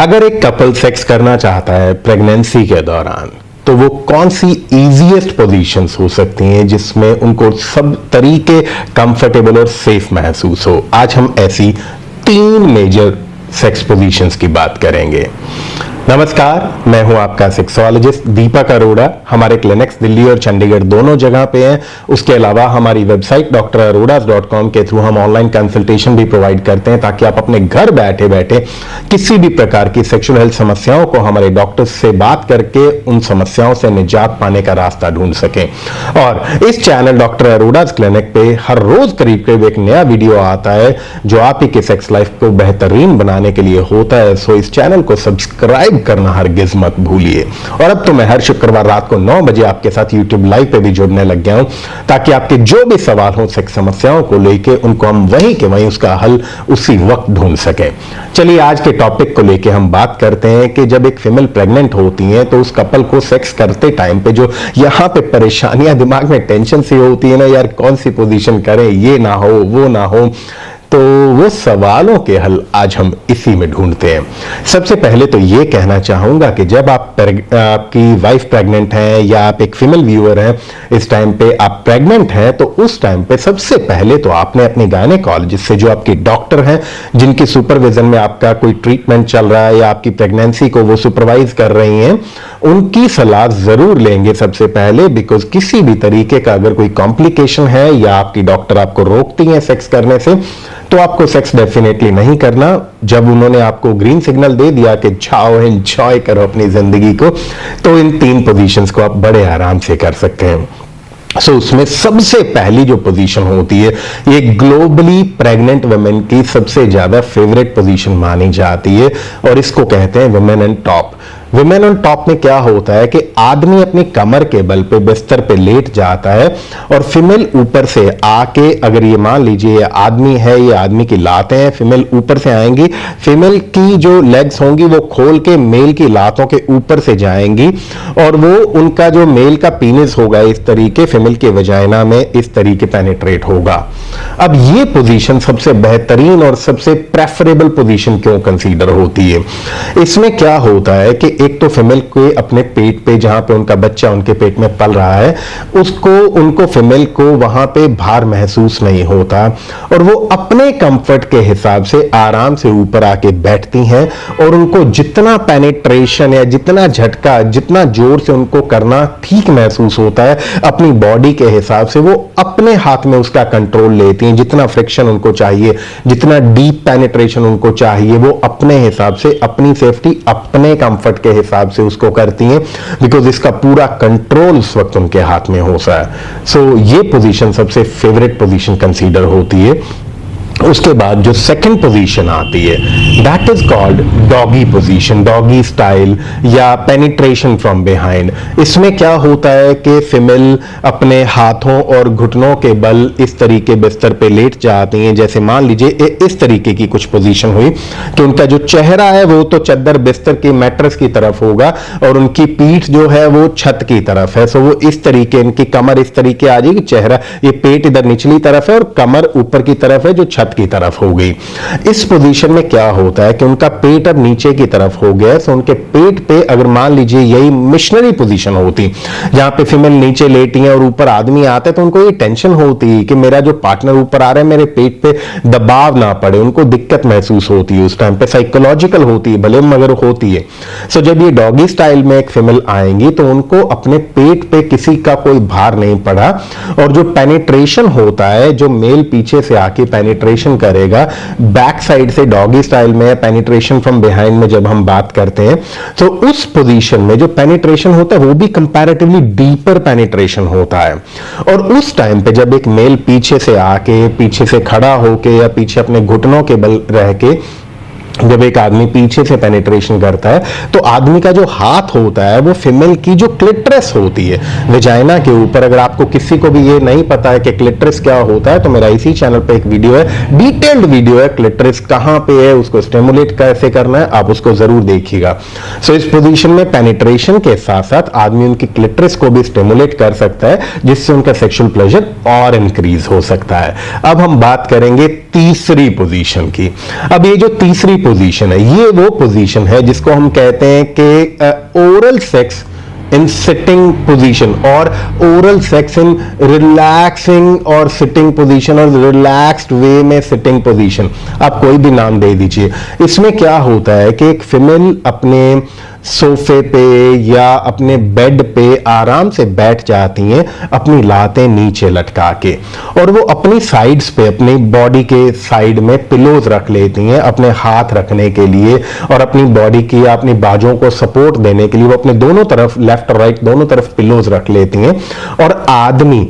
अगर एक couple sex करना चाहता है प्रेगनेंसी के दौरान, तो वो कौन सी इजीएस्ट पोजीशंस हो सकती हैं जिसमें उनको सब तरीके कंफर्टेबल और सेफ महसूस हो। आज हम ऐसी 3 मेजर सेक्स पोजीशंस की बात करेंगे। नमस्कार, मैं हूं आपका सेक्सोलॉजिस्ट दीपक अरोड़ा। हमारे क्लिनिक्स दिल्ली और चंडीगढ़ दोनों जगह पे हैं। उसके अलावा हमारी वेबसाइट drarodas.com के थ्रू हम ऑनलाइन कंसल्टेशन भी प्रोवाइड करते हैं, ताकि आप अपने घर बैठे बैठे किसी भी प्रकार की सेक्सुअल हेल्थ समस्याओं को हमारे डॉक्टर्स से बात करके उन समस्याओं से निजात पाने का रास्ता ढूंढ सकें। और इस चैनल डॉक्टर अरोडाज क्लिनिक पे हर रोज करीब करीब एक नया वीडियो आता है जो आप ही के सेक्स लाइफ को बेहतरीन बनाने के लिए होता है। सो इस चैनल को सब्सक्राइब करना हरगिज मत भूलिए। और अब तो मैं हर शुक्रवार रात को 9 बजे आपके साथ YouTube लाइव पे भी जुड़ने लग गया हूं, ताकि आपके जो भी सवाल हो सेक्स समस्याओं को लेके उनको हम वहीं के वहीं उसका हल उसी वक्त ढूंढ सकें। चलिए आज के टॉपिक को लेके हम बात करते हैं कि जब एक फीमेल प्रेग्नेंट होती है तो उस कपल को सेक्स करते टाइम पे जो यहां पे परेशानियां, दिमाग में टेंशन सी होती है ना, यार कौन सी पोजीशन करें, ये ना हो वो ना हो, तो वो सवालों के हल आज हम इसी में ढूंढते हैं। सबसे पहले तो ये कहना चाहूंगा कि जब आपकी वाइफ प्रेग्नेंट है या आप एक फीमेल व्यूअर हैं, इस टाइम पे आप प्रेग्नेंट हैं, तो उस टाइम पे सबसे पहले तो आपने अपने गायनेकोलॉजिस्ट से, जो आपके डॉक्टर हैं जिनकी सुपरविजन में आपका कोई ट्रीटमेंट चल रहा है या आपकी प्रेगनेंसी को वो सुपरवाइज कर रही हैं, उनकी सलाह जरूर लेंगे सबसे पहले। बिकॉज किसी भी तरीके का अगर कोई कॉम्प्लिकेशन है या आपकी डॉक्टर आपको रोकती है सेक्स करने से, तो आपको सेक्स डेफिनेटली नहीं करना। जब उन्होंने आपको ग्रीन सिग्नल दे दिया कि जाओ एंजॉय करो अपनी जिंदगी को, तो इन 3 पोजीशंस को आप बड़े आराम से कर सकते हैं। सो उसमें सबसे पहली जो पोजीशन होती है, ये ग्लोबली प्रेग्नेंट वुमेन की सबसे ज्यादा फेवरेट पोजीशन मानी जाती है, और इसको कहते हैं women on top. Women on top में क्या होता है कि आदमी अपनी कमर के बल पे बिस्तर पे लेट जाता है और फीमेल ऊपर से आके, अगर ये मान लीजिए ये आदमी है, ये आदमी की लातें हैं, फीमेल ऊपर से आएंगी, फीमेल की जो लेग्स होंगी वो खोल के मेल की लातों के ऊपर से जाएंगी, और वो उनका जो मेल का पीनिस होगा इस तरीके फीमेल के वजाइना में इस तरीके पेनिट्रेट होगा। अब ये पोजीशन सबसे बेहतरीन और सबसे प्रेफरेबल पोजीशन क्यों कंसीडर होती है? इसमें क्या होता है कि एक तो फीमेल के अपने पेट पे, जहां पे उनका बच्चा उनके पेट में पल रहा है, उनको फीमेल को वहां पे भार महसूस नहीं होता, और वो अपने कंफर्ट के हिसाब से आराम से ऊपर आके बैठती हैं, और उनको जितना पेनिट्रेशन या जितना झटका, जितना जोर से उनको करना ठीक महसूस होता है, अपनी बॉडी के हिसाब से वो अपने हाथ में उसका कंट्रोल लेती हैं। जितना फ्रिक्शन उनको चाहिए, जितना डीप पेनिट्रेशन उनको चाहिए, वो अपने हिसाब से, अपनी सेफ्टी, अपने कंफर्ट के हिसाब से उसको करती हैं, बिकॉज इसका पूरा कंट्रोल उस वक्त उनके हाथ में होता है। सो ये पोजीशन सबसे फेवरेट पोजीशन कंसीडर होती है। उसके बाद जो सेकंड पोजीशन आती है, that is called doggy position, doggy style या पेनिट्रेशन फ्रॉम बिहाइंड। इसमें क्या होता है कि फीमेल अपने हाथों और घुटनों के बल इस तरीके बिस्तर पे लेट जाती हैं। जैसे मान लीजिए इस तरीके की कुछ पोजीशन हुई कि उनका जो चेहरा है वो तो चद्दर बिस्तर की मैट्रेस की तरफ होगा, और उनकी पीठ जो है वो छत की तरफ है। सो वो इस तरीके, इनकी कमर इस तरीके आ जाएगी, चेहरा, ये पेट इधर निचली तरफ है और कमर ऊपर की तरफ है जो छत की तरफ हो गई। इस पोजीशन में क्या होता है कि उनका पेट अब नीचे की तरफ हो गया है। सो उनके पेट पे, अगर मान लीजिए यही मिशनरी पोजीशन होती जहां पे फीमेल नीचे लेटी है और ऊपर आदमी आता है, तो उनको ये टेंशन होती कि मेरा जो पार्टनर ऊपर आ रहा है, मेरे पेट पे दबाव ना पड़े, उनको दिक्कत महसूस होती है। उस टाइम पे साइकोलॉजिकल होती है, भले मगर होती है। सो जब ये डॉगी स्टाइल में एक फीमेल आएंगी तो उनको अपने पेट पे किसी का कोई भार नहीं पड़ा, और जो पेनिट्रेशन होता है, जो मेल पीछे से आके पेनिट्रेशन करेगा बैक साइड से डॉगी स्टाइल में, पेनिट्रेशन फ्रॉम बिहाइंड में जब हम बात करते हैं, तो उस पोजीशन में जो पेनिट्रेशन होता है वो भी कंपैरेटिवली डीपर पेनिट्रेशन होता है। और उस टाइम पे जब एक मेल पीछे से आके, पीछे से खड़ा होके या पीछे अपने घुटनों के बल रह के जब एक आदमी पीछे से पेनिट्रेशन करता है, तो आदमी का जो हाथ होता है वो फीमेल की जो क्लिटरस होती है वेजाइना के ऊपर। अगर आपको किसी को भी ये नहीं पता है कि क्लिटरस क्या होता है, तो मेरा इसी चैनल पे एक वीडियो है, डिटेल्ड वीडियो है, क्लिटरस कहां पे है, उसको स्टिमुलेट कैसे करना है, आप उसको जरूर देखिएगा। सो इस पोजीशन में पेनिट्रेशन के साथ साथ आदमी उनकी क्लिटरस को भी स्टिमुलेट कर सकता है, जिससे उनका सेक्सुअल प्लेजर और इंक्रीज हो सकता है। अब हम बात करेंगे तीसरी पोजीशन की। अब ये जो तीसरी पोजीशन है, ये वो पोजीशन है जिसको हम कहते हैं कि oral sex in sitting position और ओरल सेक्स इन रिलैक्सिंग और सिटिंग पोजीशन और रिलैक्स्ड वे में सिटिंग पोजीशन, आप कोई भी नाम दे दीजिए। इसमें क्या होता है कि एक फीमेल अपने सोफे पे या अपने बेड पे आराम से बैठ जाती हैं अपनी लातें नीचे लटका के, और वो अपनी साइड्स पे अपनी बॉडी के साइड में पिलोज रख लेती हैं अपने हाथ रखने के लिए, और अपनी बॉडी की या अपनी बाजुओं को सपोर्ट देने के लिए वो अपने दोनों तरफ, लेफ्ट और राइट दोनों तरफ पिलोज रख लेती हैं। और आदमी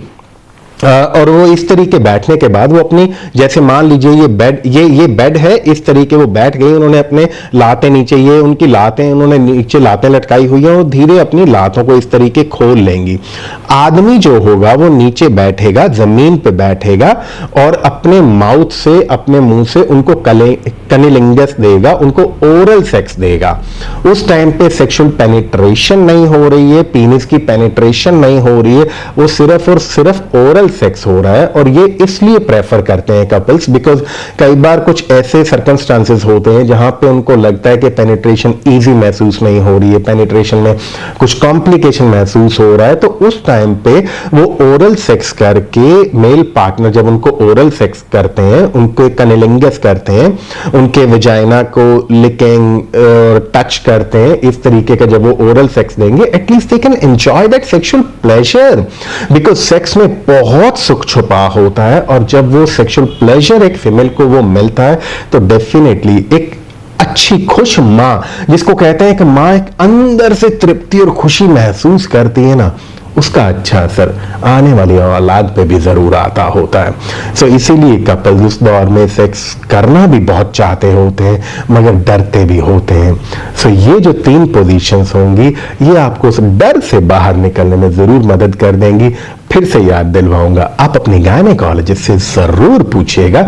और वो इस तरीके बैठने के बाद वो अपनी, जैसे मान लीजिए ये बेड, ये बेड है, इस तरीके वो बैठ गई, उन्होंने अपने लातें नीचे, ये उनकी लातें, उन्होंने नीचे लातें लटकाई हुई है, वो धीरे अपनी लातों को इस तरीके खोल लेंगी। आदमी जो होगा वो नीचे बैठेगा, जमीन पे बैठेगा और अपने माउथ से, अपने मुंह से उनको कनिलिंगस देगा, उनको ओरल सेक्स देगा। उस टाइम पे सेक्सुअल पेनिट्रेशन नहीं हो रही है, पीनिस की पेनिट्रेशन नहीं हो रही है, वो सिर्फ और सिर्फ ओरल सेक्स हो रहा है। और ये इसलिए प्रेफर करते हैं कपल्स बिकॉज कई बार कुछ ऐसे सर्कमस्टांसेस होते हैं जहां पे उनको लगता है कि पेनिट्रेशन इजी महसूस नहीं हो रही है, पेनिट्रेशन में कुछ कॉम्प्लिकेशन महसूस हो रहा है, तो उस टाइम पे वो ओरल सेक्स करके मेल पार्टनर जब उनको ओरल सेक्स करते हैं, उनको कनिलिंगस करते हैं, उनके विजाइना को लिकिंग और टच करते हैं, इस तरीके का जब वो ओरल सेक्स देंगे, at least they can enjoy that sexual pleasure because sex में बहुत सुख छुपा होता है। और जब वो सेक्सुअल प्लेजर एक फीमेल को वो मिलता है तो डेफिनेटली एक अच्छी खुश मां, जिसको कहते हैं कि मां एक अंदर से तृप्ति और खुशी महसूस करती है ना, उसका अच्छा असर आने वाली औलाद पे भी जरूर आता होता है। सो इसीलिए कपल्स उस दौर में सेक्स करना भी बहुत चाहते होते हैं मगर डरते भी होते हैं। सो ये जो 3 पोजीशंस होंगी ये आपको उस डर से बाहर निकलने में जरूर मदद कर देंगी। फिर से याद दिलवाऊंगा, आप अपने गायनेकोलॉजिस्ट से जरूर पूछिएगा।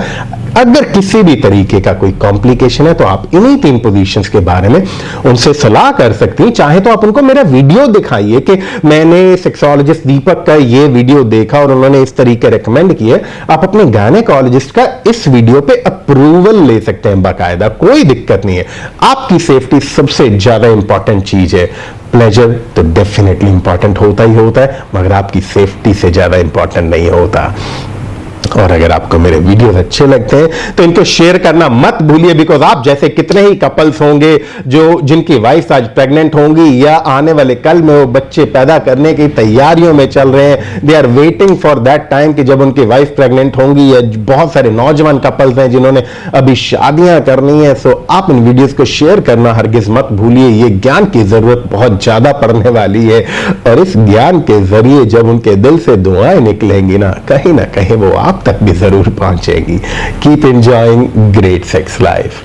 अगर किसी भी तरीके का कोई कॉम्प्लिकेशन है तो आप इन्हीं 3 पोजीशंस के बारे में उनसे सलाह कर सकती हैं। चाहे तो आप उनको मेरा वीडियो दिखाइए कि मैंने सेक्सोलॉजिस्ट दीपक का ये वीडियो देखा और उन्होंने इस तरीके रेकमेंड किए। आप अपने गायनेकोलॉजिस्ट का इस वीडियो पे अप्रूवल ले सकते हैं बाकायदा, कोई दिक्कत नहीं है। आपकी सेफ्टी सबसे ज्यादा इंपॉर्टेंट चीज है। प्लेजर तो डेफिनेटली इंपॉर्टेंट होता ही होता है मगर आपकी सेफ्टी से ज्यादा इंपॉर्टेंट नहीं होता। और अगर आपको मेरे वीडियोस अच्छे लगते हैं तो इनको शेयर करना मत भूलिए बिकॉज आप जैसे कितने ही कपल्स होंगे जो जिनकी वाइफ आज प्रेग्नेंट होंगी या आने वाले कल में वो बच्चे पैदा करने की तैयारियों में चल रहे हैं, they are waiting for that time कि जब उनकी वाइफ प्रेग्नेंट होंगी, या बहुत सारे नौजवान कपल्स हैं जिन्होंने अभी शादियां करनी है। सो आप इन वीडियोस को शेयर करना हरगिज मत भूलिए। ये ज्ञान की जरूरत बहुत ज्यादा पड़ने वाली है और इस ज्ञान के जरिए जब उनके दिल से दुआएं निकलेंगी ना कहीं वो आप तक भी जरूर पहुंचेगी। Keep enjoying great sex life.